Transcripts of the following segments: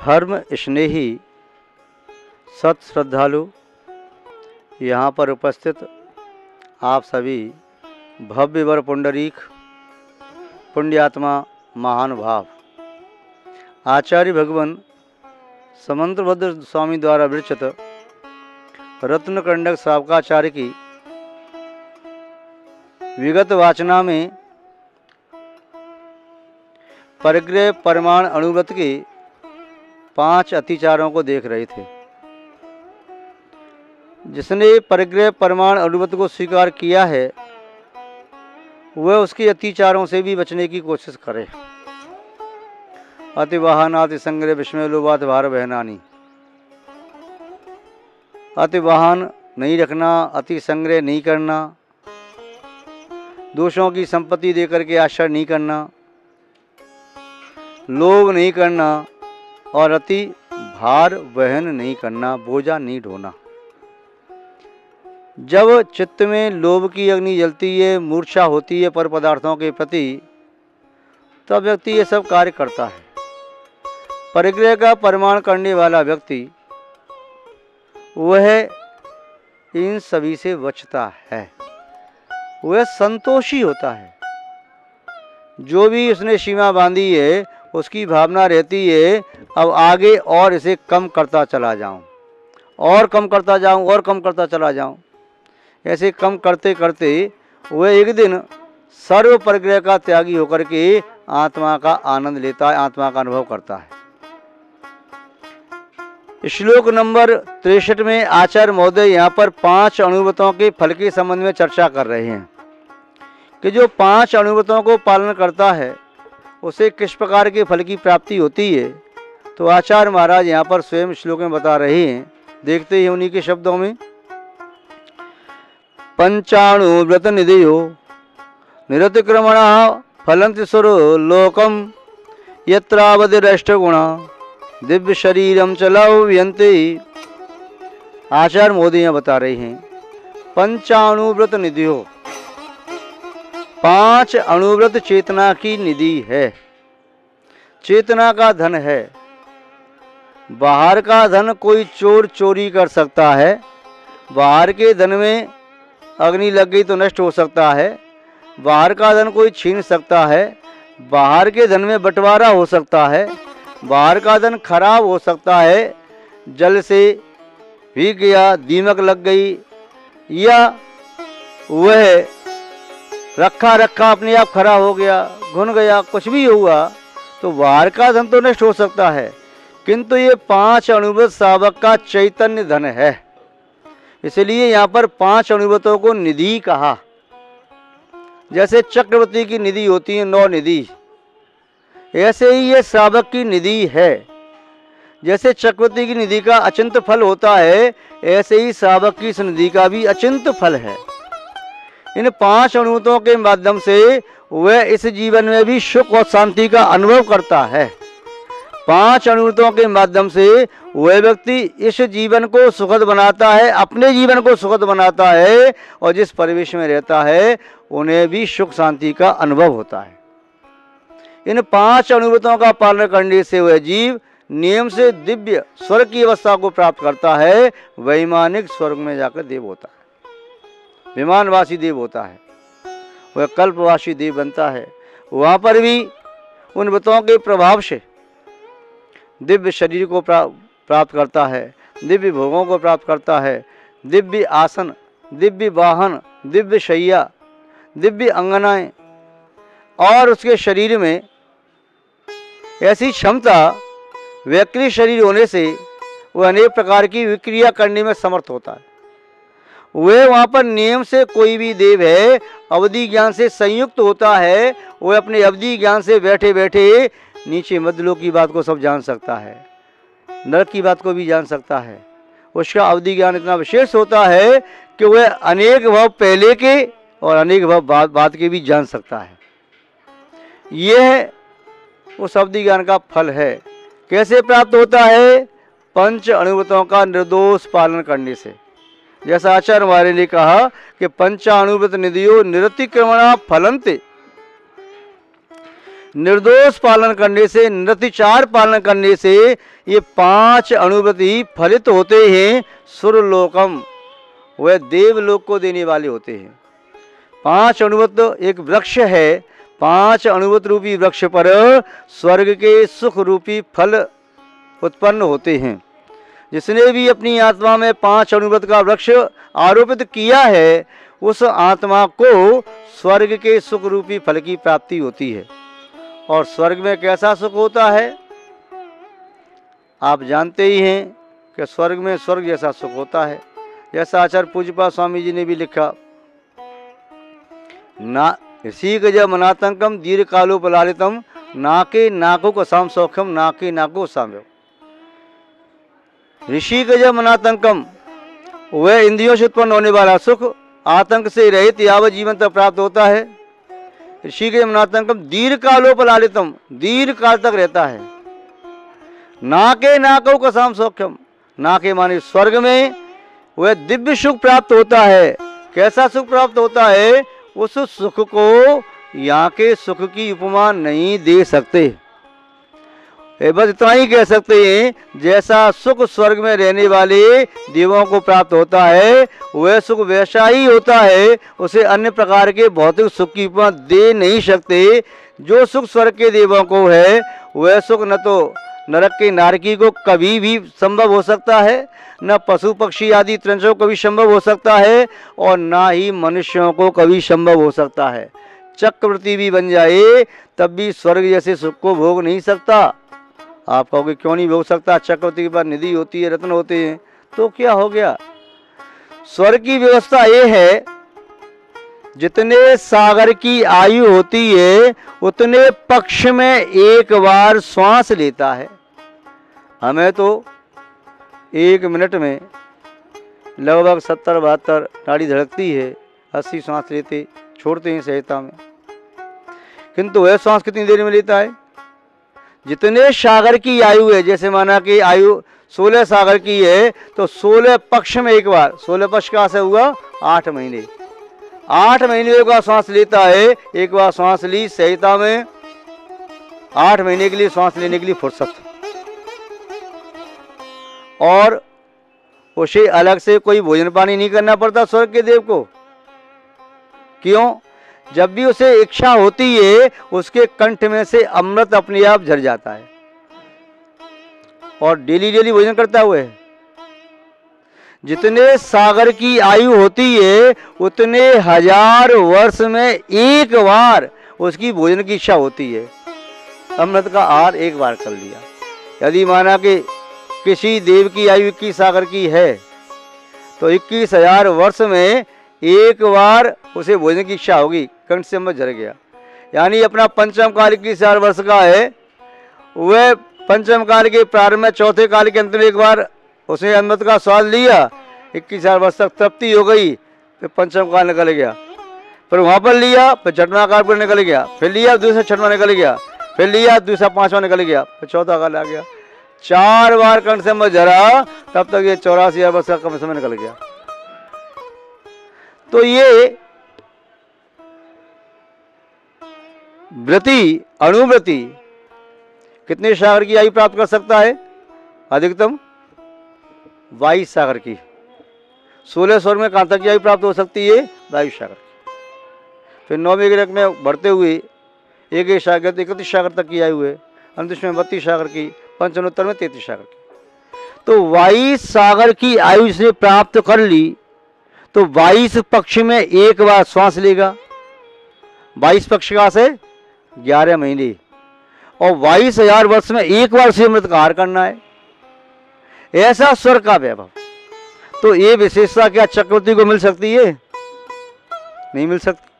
धर्म स्नेही सत श्रद्धालु, यहाँ पर उपस्थित आप सभी भव्य वर पुंडरीक पुण्यात्मा महानुभाव आचार्य भगवान समंतभद्र स्वामी द्वारा विरचित रत्नकंडक सावकाचार्य की विगत वाचना में परिग्रह परमाण अणुव्रत के 5 अतिचारों को देख रहे थे। जिसने परिग्रह परमाण अणुव्रत को स्वीकार किया है वह उसके अतिचारों से भी बचने की कोशिश करे। अति वाहन अति संग्रह विस्मय लोभात भार बहनानी। अति वाहन नहीं रखना, अति संग्रह नहीं करना, दोषों की संपत्ति देकर के आश्रय नहीं करना, लोभ नहीं करना और अति भार वहन नहीं करना, बोझा नहीं ढोना। जब चित्त में लोभ की अग्नि जलती है, मूर्छा होती है पर पदार्थों के प्रति, तब व्यक्ति ये सब कार्य करता है। परिग्रह का परमाण करने वाला व्यक्ति वह इन सभी से बचता है, वह संतोषी होता है। जो भी उसने सीमा बांधी है उसकी भावना रहती है अब आगे और इसे कम करता चला जाऊं, और कम करता जाऊं, और कम करता चला जाऊं। ऐसे कम करते करते वह एक दिन सर्व परिग्रह का त्यागी होकर के आत्मा का आनंद लेता है, आत्मा का अनुभव करता है। श्लोक नंबर 63 में आचार्य महोदय यहाँ पर 5 अणुव्रतों के फल के संबंध में चर्चा कर रहे हैं कि जो 5 अणुव्रतों को पालन करता है उसे किस प्रकार के फल की प्राप्ति होती है। तो आचार्य महाराज यहाँ पर स्वयं श्लोक में बता रहे हैं। देखते हैं उन्हीं के शब्दों में। पंचाणुव्रत निधियो निरतिक्रमण फलंति सुरो लोकम यत्रावधिरष्टगुणा दिव्य शरीरम चलाव्यन्ते। आचार्य महोदय यहाँ बता रहे हैं पंचाणुव्रत निधियो, 5 अणुव्रत चेतना की निधि है, चेतना का धन है। बाहर का धन कोई चोर चोरी कर सकता है, बाहर के धन में अग्नि लग गई तो नष्ट हो सकता है, बाहर का धन कोई छीन सकता है, बाहर के धन में बंटवारा हो सकता है, बाहर का धन खराब हो सकता है, जल से भीग गया, दीमक लग गई, या वह रखा रखा अपने आप खराब हो गया, घुन गया, कुछ भी हुआ तो बाहर का धन तो नष्ट हो सकता है, किंतु ये 5 अणुव्रत सावक का चैतन्य धन है। इसलिए यहाँ पर 5 अणुव्रतों को निधि कहा। जैसे चक्रवर्ती की निधि होती है 9 निधि, ऐसे ही ये सावक की निधि है। जैसे चक्रवर्ती की निधि का अचिंत फल होता है, ऐसे ही सावक की इस निधि का भी अचिंत फल है। इन 5 अणुव्रतों के माध्यम से वह इस जीवन में भी सुख और शांति का अनुभव करता है। 5 अणुव्रतों के माध्यम से वह व्यक्ति इस जीवन को सुखद बनाता है, अपने जीवन को सुखद बनाता है, और जिस परिवेश में रहता है उन्हें भी सुख शांति का अनुभव होता है। इन 5 अणुव्रतों का पालन करने से वह जीव नियम से दिव्य स्वर्ग की अवस्था को प्राप्त करता है। वैमानिक स्वर्ग में जाकर देव होता है, विमानवासी देव होता है, वह कल्पवासी देव बनता है। वहाँ पर भी उन व्रतों के प्रभाव से दिव्य शरीर को प्राप्त करता है, दिव्य भोगों को प्राप्त करता है, दिव्य आसन, दिव्य वाहन, दिव्य शैया, दिव्य अंगनाएं, और उसके शरीर में ऐसी क्षमता, वैकृत शरीर होने से वह अनेक प्रकार की विक्रिया करने में समर्थ होता है। वह वहाँ पर नियम से कोई भी देव है अवधि ज्ञान से संयुक्त होता है, वह अपने अवधि ज्ञान से बैठे बैठे नीचे मध्यलोक की बात को सब जान सकता है, नरक की बात को भी जान सकता है। उसका अवधि ज्ञान इतना विशेष होता है कि वह अनेक भाव पहले के और अनेक भाव बाद के भी जान सकता है। यह उस अवधि ज्ञान का फल है। कैसे प्राप्त होता है? 5 अणुव्रतों का निर्दोष पालन करने से। जैसा आचार्य हमारे ने कहा कि 5 अणुव्रत निधियो निरतिक्रमणा फलन्ते। निर्दोष पालन करने से, निरतिचार पालन करने से ये 5 अनुव्रति फलित होते हैं। सुरलोकम, वह देवलोक को देने वाले होते हैं। 5 अनुव्रत एक वृक्ष है, 5 अनुव्रत रूपी वृक्ष पर स्वर्ग के सुख रूपी फल उत्पन्न होते हैं। जिसने भी अपनी आत्मा में 5 अनुव्रत का वृक्ष आरोपित किया है, उस आत्मा को स्वर्ग के सुख रूपी फल की प्राप्ति होती है। और स्वर्ग में कैसा सुख होता है आप जानते ही हैं कि स्वर्ग में स्वर्ग जैसा सुख होता है। जैसा आचार्य पूज्यपाद स्वामी जी ने भी लिखा, ना ऋषि गजम अनातंकम दीर्घ कालोपलालितम नाके नाको कसाम सौख्यम नाके नाको साम्य। ऋषि गजम अनातंकम, वह इंद्रियों से उत्पन्न होने वाला सुख आतंक से रहित यावत जीवन तक प्राप्त होता है। ऋषि गजम अनातंकम दीर्घ कालोपलालितम, दीर्घ काल तक रहता है। नाके नाको कसाम सौख्यम, नाके माने स्वर्ग में वह दिव्य सुख प्राप्त होता है। कैसा सुख प्राप्त होता है? उस सुख को यहाँ के सुख की उपमा नहीं दे सकते। बस इतना ही कह सकते हैं, जैसा सुख स्वर्ग में रहने वाले देवों को प्राप्त होता है, वह सुख वैसा ही होता है। उसे अन्य प्रकार के भौतिक सुख की उपमा दे नहीं सकते। जो सुख स्वर्ग के देवों को है, वह सुख न तो नरक के नारकी को कभी भी संभव हो सकता है, न पशु पक्षी आदि त्रंचों को भी संभव हो सकता है, और ना ही मनुष्यों को कभी संभव हो सकता है। चक्रवर्ती भी बन जाए तब भी स्वर्ग जैसे सुख को भोग नहीं सकता। आप कहोगे क्यों नहीं भोग सकता? चक्रवर्ती के पास निधि होती है, रत्न होते हैं, तो क्या हो गया? स्वर्ग की व्यवस्था ये है, जितने सागर की आयु होती है उतने पक्ष में एक बार श्वास लेता है। हमें तो 1 मिनट में लगभग 70-72 नाड़ी धड़कती है, 80 श्वास लेते छोड़ते हैं सहजता में। किंतु वह श्वास कितनी देर में लेता है? जितने सागर की आयु है, जैसे माना कि आयु 16 सागर की है, तो 16 पक्ष में एक बार, 16 पक्ष का से हुआ 8 महीने, 8 महीने का श्वास लेता है। एक बार श्वास ली सहजता में, 8 महीने के लिए श्वास लेने के लिए फुर्सत, और उसे अलग से कोई भोजन पानी नहीं करना पड़ता स्वर्ग के देव को। क्यों? जब भी उसे इच्छा होती है, उसके कंठ में से अमृत अपने आप झर जाता है, और डेली डेली भोजन करता हुआ है। जितने सागर की आयु होती है उतने 1000 वर्ष में एक बार उसकी भोजन की इच्छा होती है। अमृत का आहार एक बार कर लिया। यदि माना कि किसी देव की आयु 21 सागर की है, तो 21,000 वर्ष में एक बार उसे भोजन की इच्छा होगी, कंठ से अमृत झर गया। यानी अपना पंचम काल 21,000 वर्ष का है, वह पंचम काल के प्रारंभ में चौथे काल के अंत में एक बार उसने अमृत का स्वाद लिया, 21,000 वर्ष तक तृप्ति हो गई, फिर पंचम काल निकल गया, फिर वहाँ पर लिया, फिर छठवां काल पर निकल गया, फिर लिया दूसरा छठवां निकल गया, फिर लिया दूसरा पांचवां निकल गया, फिर चौथा काल आ गया। 4 बार कंठ से अमृत झरा, तब तक ये 84,000 वर्ष का कम समय निकल गया। तो ये व्रति अनुव्रति कितने सागर की आयु प्राप्त कर सकता है? अधिकतम 22 सागर की। 16 स्वर्ग में कहाँ तक की आयु प्राप्त हो सकती है? 22 सागर की। फिर 9वें ग्रह में बढ़ते हुए 1 सागर 31 सागर तक की आयु है, 29 में 32 सागर की, 95 में 33 सागर की। तो 22 सागर की आयु इसने प्राप्त कर ली, तो 22 पक्ष में एक बार श्वास लेगा। 22 पक्ष का से 11 महीने, और 22,000 वर्ष में एक बार उसे अमृत का आहार करना है। ऐसा स्वर्ग का वैभव। तो ये विशेषता क्या चक्रवर्ती को मिल सकती है? नहीं मिल सकती।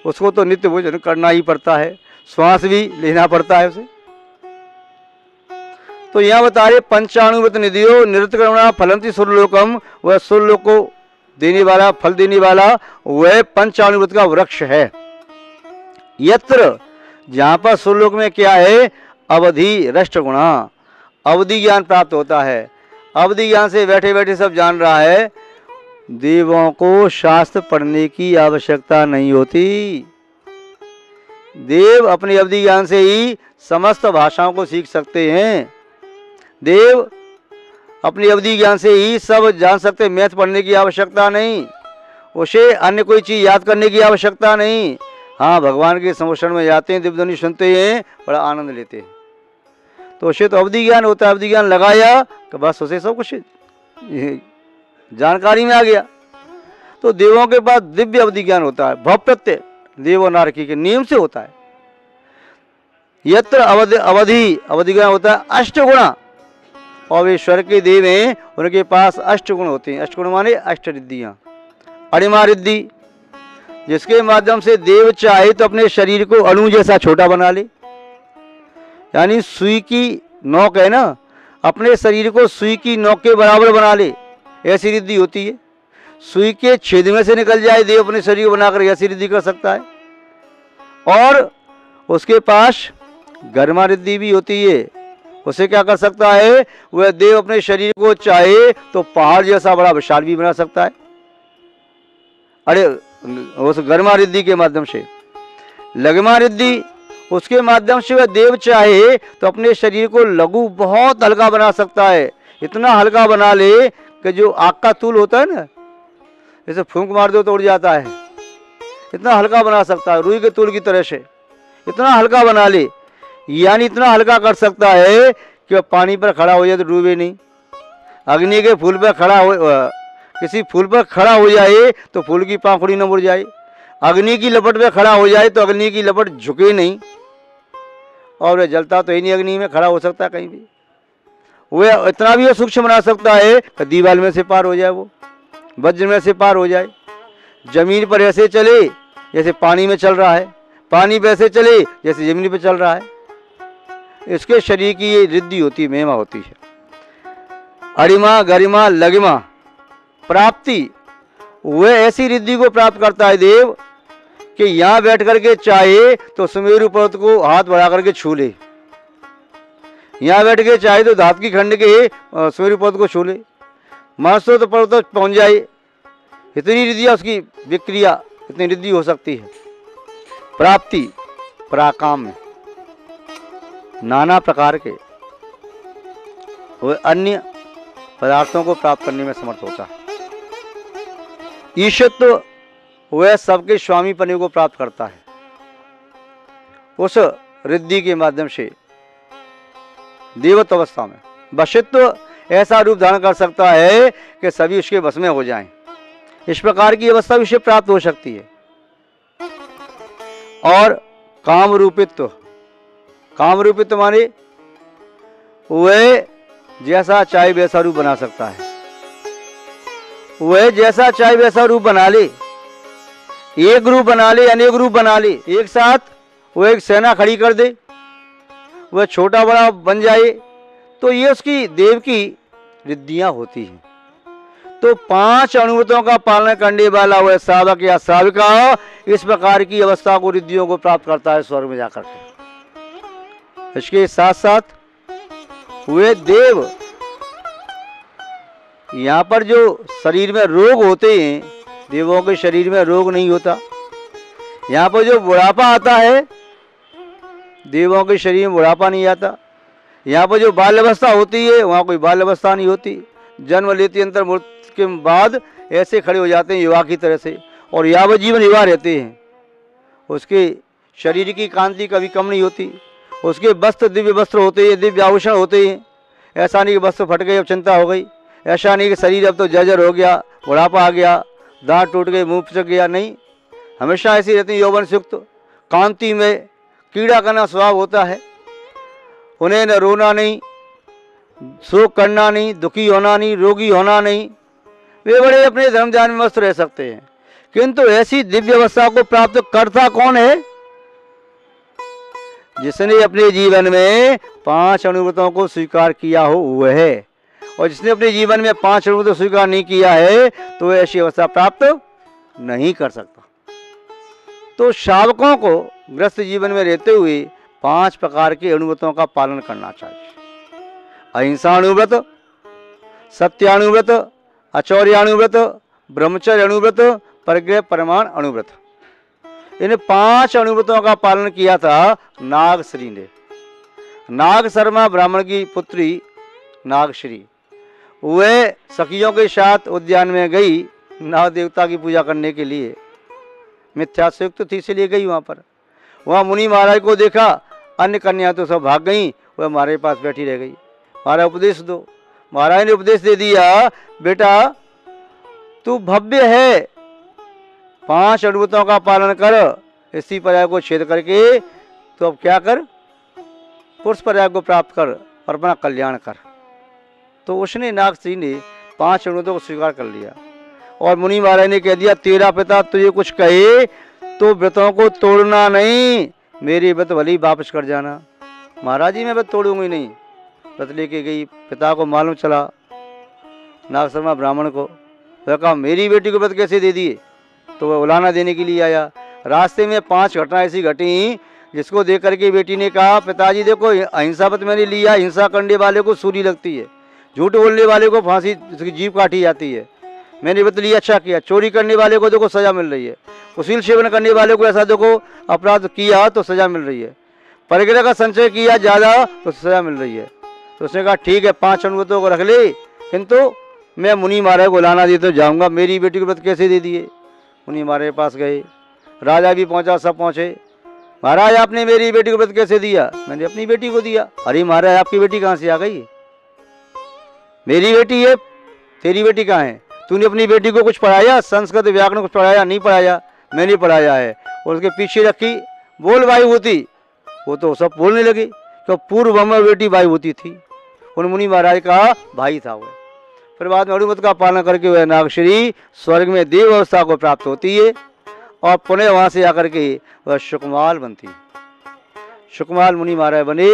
उसको तो नित्य भोजन करना ही पड़ता है, श्वास भी लेना पड़ता है उसे। तो यहां बता रहे पंचाणुव्रत निधियो निरतकरुणा फलंति सुरलोकम, वह सुरलोक को देने वाला, फल देने वाला वह पंचाणुव्रत का वृक्ष है। यत्र, जहां पर सुरलोक में क्या है? अवधि रष्ट गुणा, अवधि ज्ञान प्राप्त होता है। अवधि ज्ञान से बैठे बैठे सब जान रहा है। देवों को शास्त्र पढ़ने की आवश्यकता नहीं होती। देव अपने अवधि ज्ञान से ही समस्त भाषाओं को सीख सकते हैं। देव अपनी अवधि ज्ञान से ही सब जान सकते हैं। मैथ पढ़ने की आवश्यकता नहीं, उसे अन्य कोई चीज़ याद करने की आवश्यकता नहीं। हाँ, भगवान के संरक्षण में जाते हैं, दिव्य ध्वनि सुनते हैं, बड़ा आनंद लेते हैं। तो उसे तो अवधि ज्ञान होता है। अवधि ज्ञान लगाया कि बस उसे सब कुछ जानकारी में आ गया। तो देवों के पास दिव्य अवधि ज्ञान होता है। भव प्रत्यय देव और नारकी के नियम से होता है। यत्र अवधि ज्ञान होता है अष्टगुणा, और वे स्वर्ग के देव हैं, उनके पास अष्टगुण होते हैं। अष्टगुण माने अष्टरिद्धियाँ। अणिमा रिद्धि, जिसके माध्यम से देव चाहे तो अपने शरीर को अणु जैसा छोटा बना ले, यानी सुई की नोक है ना, अपने शरीर को सुई की नोक के बराबर बना ले, ऐसी रिद्धि होती है। सुई के छेद में से निकल जाए देव अपने शरीर को बनाकर, ऐसी रिद्धि कर सकता है। और उसके पास गर्मा रिद्धि भी होती है। उसे क्या कर सकता है, वह देव अपने शरीर को चाहे तो पहाड़ जैसा बड़ा विशाल भी बना सकता है। अरे उस गर्मा रिद्धि के माध्यम से। लघमा रिद्धि, उसके माध्यम से वह देव चाहे तो अपने शरीर को लघु बहुत हल्का बना सकता है। इतना हल्का बना ले कि जो आग का तूल होता है ना, जैसे फूंक मार दो तो उड़ जाता है, इतना हल्का बना सकता है, रुई के तूल की तरह से इतना हल्का बना ले। यानी इतना हल्का कर सकता है कि वह पानी पर खड़ा हो जाए तो डूबे नहीं। अग्नि के फूल पर खड़ा हो, किसी फूल पर खड़ा हो जाए तो फूल की पाखुड़ी न मुड़ जाए। अग्नि की लपट में खड़ा हो जाए तो अग्नि की लपट झुके नहीं, और वह जलता तो ही नहीं, अग्नि में खड़ा हो सकता है कहीं भी। वह इतना भी सूक्ष्म बना सकता है कि दीवार में से पार हो जाए, वो वज्र में से पार हो जाए। जमीन पर ऐसे चले जैसे पानी में चल रहा है, पानी पे ऐसे चले जैसे जमीन पे चल रहा है। इसके शरीर की ये रिद्धि होती है, महिमा होती है। अरिमा गरिमा लगिमा प्राप्ति, वह ऐसी रिद्धि को प्राप्त करता है देव कि यहाँ बैठ करके चाहे तो सुमेरु पर्वत को हाथ बढ़ा करके छू ले, यहाँ बैठ के चाहे तो धात की खंड के सुमेरु पर्वत को छू ले, मानसो तो पर्वत तक पहुँच जाए। इतनी रिद्धियाँ उसकी विक्रिया, इतनी रिद्धि हो सकती है। प्राप्ति पराकाम में नाना प्रकार के वह अन्य पदार्थों को प्राप्त करने में समर्थ होता है। ईशत्व, वह सबके स्वामी पने को प्राप्त करता है उस रिद्धि के माध्यम से। देवत्व अवस्था में वशित्व, ऐसा रूप धारण कर सकता है कि सभी उसके बस में हो जाएं। इस प्रकार की अवस्था उसे प्राप्त हो सकती है। और काम रूपित्व, काम रूपित्व माने वह जैसा चाहे वैसा रूप बना सकता है। वह जैसा चाहे वैसा रूप बना ले, एक रूप बना ले, अनेक रूप बना ले, एक साथ वह एक सेना खड़ी कर दे, वह छोटा बड़ा बन जाए। तो ये उसकी देव की रिद्धियां होती हैं। तो 5 अणुवृत्तों का पालन करने वाला वह साधक या साविका इस प्रकार की अवस्था को, रिद्धियों को प्राप्त करता है स्वर्ग में जाकर के। इसके साथ साथ वे देव, यहाँ पर जो शरीर में रोग होते हैं, देवों के शरीर में रोग नहीं होता। यहाँ पर जो बुढ़ापा आता है, देवों के शरीर में बुढ़ापा नहीं आता। यहाँ पर जो बाल अवस्था होती है, वहाँ कोई बाल अवस्था नहीं होती। जन्म लेते अंतर मृत्यु के बाद ऐसे खड़े हो जाते हैं युवा की तरह से, और यावत जीवन युवा रहते हैं। उसके शरीर की कांति कभी कम नहीं होती। उसके वस्त्र दिव्य वस्त्र होते हैं, दिव्य आभूषण होते हैं। ऐसा नहीं कि वस्त्र फट गए अब चिंता हो गई, ऐसा नहीं कि शरीर अब तो जर्जर हो गया, बुढ़ापा आ गया, दांत टूट गए, मुंह पिचक गया। नहीं, हमेशा ऐसी रहती है यौवन युक्त कांति में। कीड़ा करना स्वभाव होता है। उन्हें न रोना नहीं, शोक करना नहीं, दुखी होना नहीं, रोगी होना नहीं। वे बड़े अपने धर्म ध्यान में मस्त रह सकते हैं। किंतु ऐसी दिव्य अवस्था को प्राप्त करता कौन है? जिसने अपने जीवन में 5 अणुवृत्तों को स्वीकार किया हो वह है। और जिसने अपने जीवन में 5 अणुवृत्तों स्वीकार नहीं किया है तो वह ऐसी अवस्था प्राप्त नहीं कर सकता। तो शावकों को ग्रस्त जीवन में रहते हुए 5 प्रकार के अणुव्रतों का पालन करना चाहिए। अहिंसा अणुव्रत, सत्याणुव्रत, अचौर्याणुव्रत, ब्रह्मचर्य अणुव्रत, परग्रह परमाण अणुव्रत। इन 5 अणुव्रतों का पालन किया था नागश्री ने। नाग शर्मा ब्राह्मण की पुत्री नागश्री, वह सखियों के साथ उद्यान में गई नाग देवता की पूजा करने के लिए। मिथ्या से युक्त थी इसलिए गई वहाँ पर। वहाँ मुनि महाराज को देखा, अन्य कन्या तो सब भाग गई, वह हमारे पास बैठी रह गई। महाराज उपदेश दो। महाराज ने उपदेश दे दिया, बेटा तू भव्य है, 5 अणुव्रतों का पालन कर, इसी पर्याय को छेद करके तो अब क्या कर, पुरुष पर्याय को प्राप्त कर और अपना कल्याण कर। तो उसने नागश्री ने 5 अणुव्रतों को स्वीकार कर लिया। और मुनि महाराज ने कह दिया, तेरा पिता तुझे कुछ कहे तो व्रतों को तोड़ना नहीं, मेरी व्रत भली वापस कर जाना। महाराज जी मैं व्रत तोड़ूंगी नहीं। व्रत लेके गई, पिता को मालूम चला, नाग शर्मा ब्राह्मण को। वह कहा मेरी बेटी को व्रत कैसे दे दिए, तो वह उलाना देने के लिए आया। रास्ते में 5 घटना ऐसी घटी जिसको देख करके बेटी ने कहा, पिताजी देखो अहिंसा व्रत मैंने लिया, हिंसा करने वाले को सूली लगती है, झूठ बोलने वाले को फांसी, उसकी जीभ काटी जाती है। मैंने व्रत लिया, अच्छा किया। चोरी करने वाले को देखो सजा मिल रही है, कुशील सेवन करने वाले को ऐसा देखो अपराध किया तो सजा मिल रही है, परिग्रह का संचय किया ज़्यादा तो सजा मिल रही है। तो उसने कहा ठीक है 5 अणुव्रतों को रख ले, किंतु मैं मुनि महाराज को लाना दे तो जाऊँगा, मेरी बेटी को व्रत कैसे दे दिए। मुनि महाराज के पास गए, राजा भी पहुँचा, सब पहुँचे। महाराज आपने मेरी बेटी को व्रत कैसे दिया। मैंने अपनी बेटी को दिया। अरे महाराज आपकी बेटी कहाँ से आ गई, मेरी बेटी है, तेरी बेटी कहाँ है। तूने अपनी बेटी को कुछ पढ़ाया, संस्कृत व्याकरण कुछ पढ़ाया, नहीं पढ़ाया, मैंने पढ़ाया है। और उसके पीछे रखी, बोल वायुभूति, वो तो सब बोलने लगी। तो पूर्व में बेटी वायुभूति थी, उन मुनि महाराज का भाई था वह। फिर बाद में अणुव्रत का पालन करके वह नागश्री स्वर्ग में देव अवस्था को प्राप्त होती है और पुनः वहाँ से आकर के वह शुकमाल बनती है। शुकमाल मुनि महाराज बने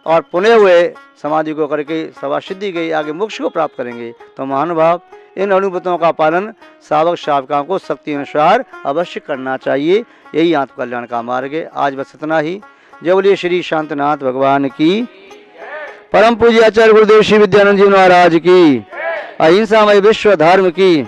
और पुनः वह समाधि को करके सवा सिद्धि गई, आगे मोक्ष को प्राप्त करेंगे। तो महानुभाव इन अणुव्रतों का पालन सावक सावकाओं को शक्ति अनुसार अवश्य करना चाहिए, यही आत्मकल्याण का मार्ग है। आज बस इतना ही। जय बोलिए श्री शांतनाथ भगवान की, परम पूज्य आचार्य गुरुदेव श्री विद्यानंद जी महाराज की, अहिंसामय विश्व धर्म की।